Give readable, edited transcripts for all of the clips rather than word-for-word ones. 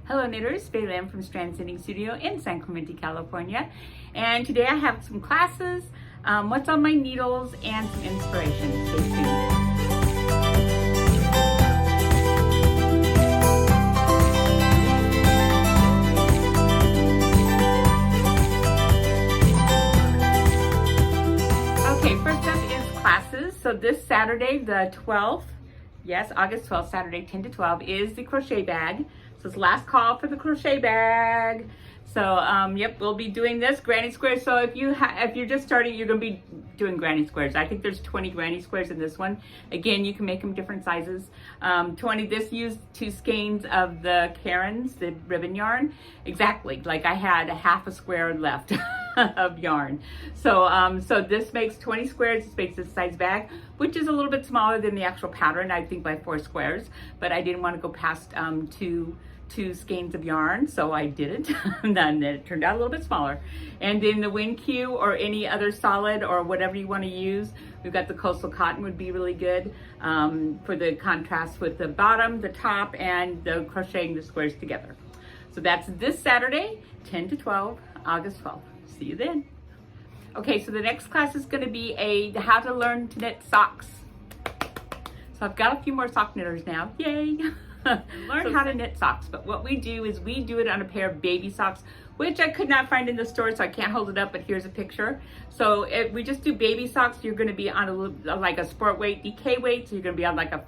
Hello knitters, Faye Lam from Strands Knitting Studio in San Clemente, California. And today I have some classes, what's on my needles, and some inspiration. Stay tuned. Okay, first up is classes. So this Saturday, the 12th, yes, August 12th, Saturday, 10 to 12, is the crochet bag. So it's last call for the crochet bag. So, yep, we'll be doing this granny squares. So if you're just starting, you're gonna be doing granny squares. I think there's 20 granny squares in this one. Again, you can make them different sizes. 20, this used 2 skeins of the Caron's, the ribbon yarn. Exactly, like I had a half a square left of yarn. So, so this makes 20 squares. This makes this size bag, which is a little bit smaller than the actual pattern, I think by 4 squares, but I didn't want to go past two skeins of yarn, so I didn't. And then it turned out a little bit smaller. And then the WinQ or any other solid or whatever you want to use, we've got the coastal cotton would be really good for the contrast with the bottom, the top, and the crocheting the squares together. So that's this Saturday, 10 to 12, August 12th. See you then. Okay, so the next class is going to be how to learn to knit socks. So I've got a few more sock knitters now. Yay! Learn how to knit socks, but what we do is we do it on a pair of baby socks, which I could not find in the store, so I can't hold it up, but here's a picture. So if we just do baby socks, you're going to be on like a sport weight, DK weight, so you're going to be on like a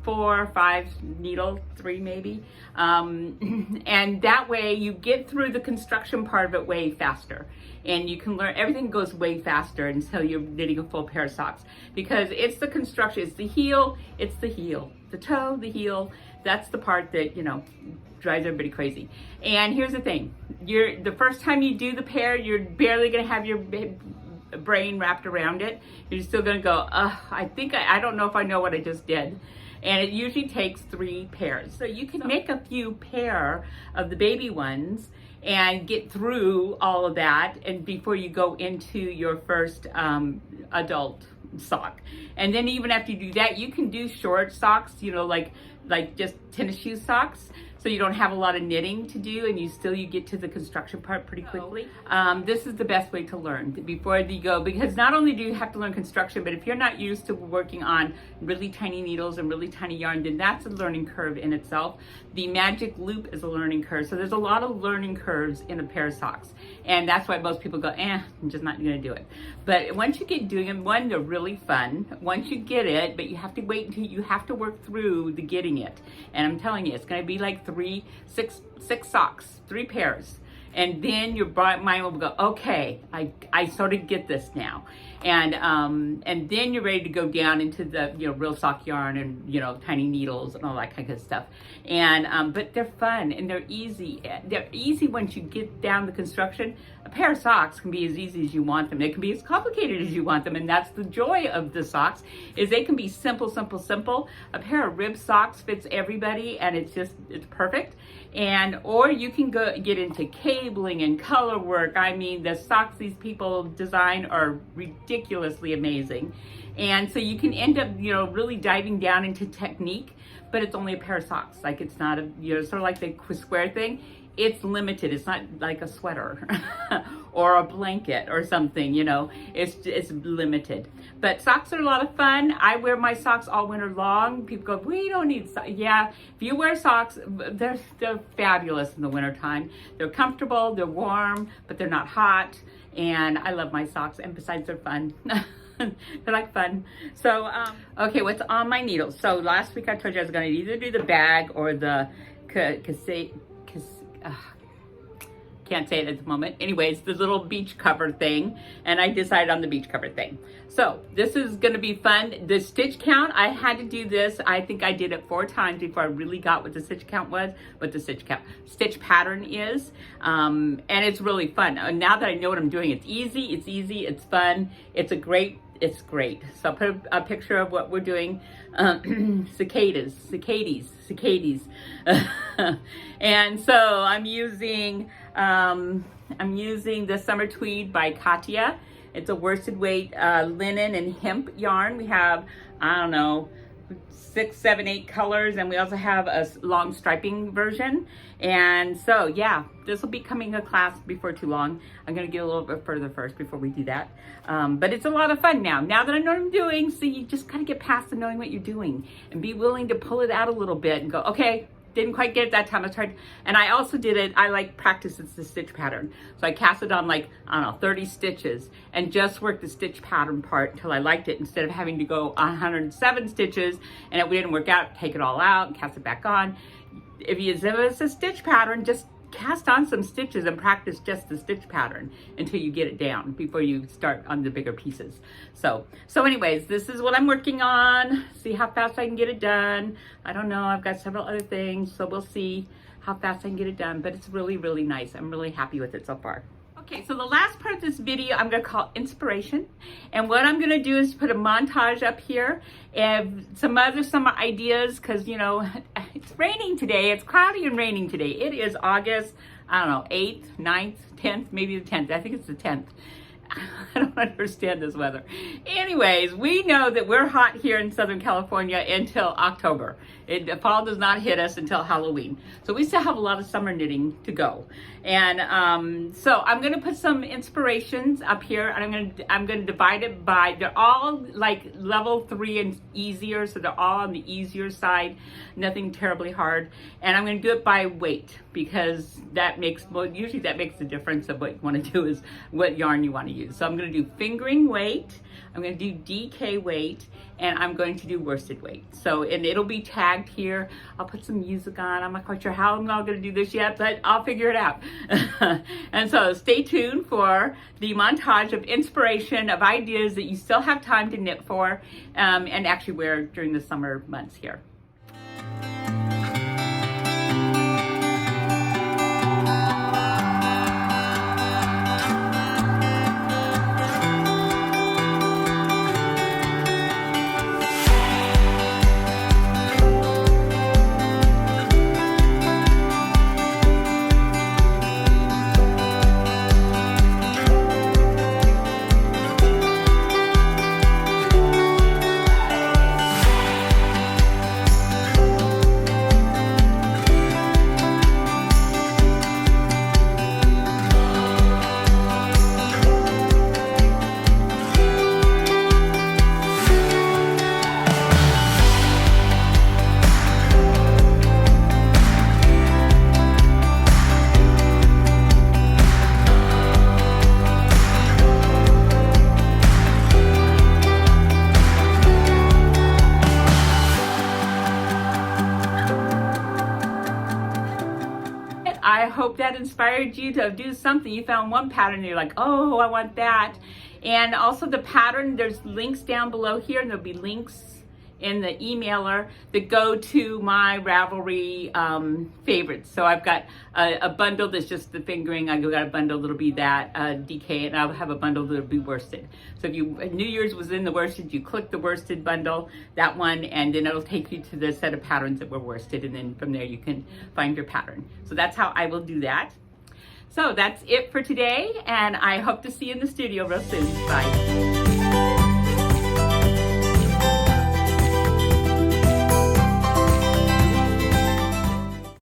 4 or 5 needle, 3 maybe. And that way you get through the construction part of it way faster. And you can learn, everything goes way faster until you're knitting a full pair of socks. Because it's the construction, it's the heel, the toe, the heel. That's the part that, you know, drives everybody crazy. And here's the thing, the first time you do the pair, you're barely gonna have your brain wrapped around it. You're still gonna go, I don't know if I know what I just did. And it usually takes 3 pairs. So you can make a few pair of the baby ones and get through all of that and before you go into your first adult sock. And then even after you do that, you can do short socks, you know, like just tennis shoe socks. So you don't have a lot of knitting to do and you get to the construction part pretty quickly. This is the best way to learn before you go, because not only do you have to learn construction, but if you're not used to working on really tiny needles and really tiny yarn, then that's a learning curve in itself. The magic loop is a learning curve. So there's a lot of learning curves in a pair of socks. And that's why most people go, I'm just not gonna do it. But once you get doing them, one, they're really fun. Once you get it, but you have to wait until you have to work through the getting it. And I'm telling you, it's gonna be like 6 socks, 3 pairs. And then your mind will go, okay, I sort of get this now. And then you're ready to go down into the, you know, real sock yarn and, you know, tiny needles and all that kind of stuff. And, but they're fun and they're easy. They're easy once you get down the construction. A pair of socks can be as easy as you want them. They can be as complicated as you want them. And that's the joy of the socks, is they can be simple, simple, simple. A pair of rib socks fits everybody and it's perfect. Or you can get into cabling and color work. I mean, the socks these people design are ridiculously amazing. And so you can end up, you know, really diving down into technique, but it's only a pair of socks. Like it's not a, you know, sort of like the square thing. It's limited. It's not like a sweater or a blanket or something, you know, it's limited. But socks are a lot of fun. I wear my socks all winter long. People go, we don't need socks. Yeah, if you wear socks, they're fabulous in the wintertime. They're comfortable, they're warm, but they're not hot. And I love my socks. And besides, they're fun. They're like fun. So, okay, what's on my needles? So last week I told you I was going to either do the bag or the can't say it at the moment. Anyways, the little beach cover thing, and I decided on the beach cover thing. So this is gonna be fun. The stitch count, I had to do this. I think I did it 4 times before I really got what the stitch count was, what the stitch pattern is. And it's really fun. Now that I know what I'm doing, it's easy, it's fun, it's great. So I'll put a picture of what we're doing. Cicadas. And so I'm using the Summer Tweed by Katya. It's a worsted weight linen and hemp yarn. We have, I don't know, 6, 7, 8 colors, and we also have a long striping version. And so yeah, this will be coming a class before too long. I'm gonna get a little bit further first before we do that. But it's a lot of fun now that I know what I'm doing. So you just gotta get past the knowing what you're doing and be willing to pull it out a little bit and go, okay, didn't quite get it that time. I tried, and I also did it, I like practice the stitch pattern. So I cast it on like, I don't know, 30 stitches and just worked the stitch pattern part until I liked it, instead of having to go 107 stitches and if we didn't work out, take it all out and cast it back on. If it's a stitch pattern, just cast on some stitches and practice just the stitch pattern until you get it down before you start on the bigger pieces. So anyways, this is what I'm working on. See how fast I can get it done. I don't know, I've got several other things, so we'll see how fast I can get it done, but it's really, really nice. I'm really happy with it so far. Okay, so the last part of this video I'm gonna call inspiration. And what I'm gonna do is put a montage up here and some other summer ideas, because you know, it's raining today, it's cloudy and raining today. It is August, I don't know, 8th, 9th, 10th, maybe the 10th. I think it's the 10th. I don't understand this weather. Anyways, we know that we're hot here in Southern California until October. The fall does not hit us until Halloween. So we still have a lot of summer knitting to go. And so I'm gonna put some inspirations up here, and I'm gonna divide it by, they're all like level 3 and easier, so they're all on the easier side, nothing terribly hard. And I'm gonna do it by weight, because that makes, well, usually that makes the difference of what you wanna do is what yarn you wanna use. So I'm gonna do fingering weight, I'm gonna do DK weight, and I'm going to do worsted weight. So, and it'll be tagged here. I'll put some music on. I'm not quite sure how I'm not gonna do this yet, but I'll figure it out. And so stay tuned for the montage of inspiration, of ideas that you still have time to knit for, and actually wear during the summer months here. I hope that inspired you to do something. You found one pattern and you're like, oh, I want that. And also the pattern, there's links down below here, and there'll be links in the emailer that go to my Ravelry favorites. So I've got a bundle that's just the fingering. I've got a bundle that'll be that DK, and I'll have a bundle that'll be worsted. So if you, New Year's was in the worsted, you click the worsted bundle, that one, and then it'll take you to the set of patterns that were worsted, and then from there you can find your pattern. So that's how I will do that. So that's it for today, and I hope to see you in the studio real soon. Bye.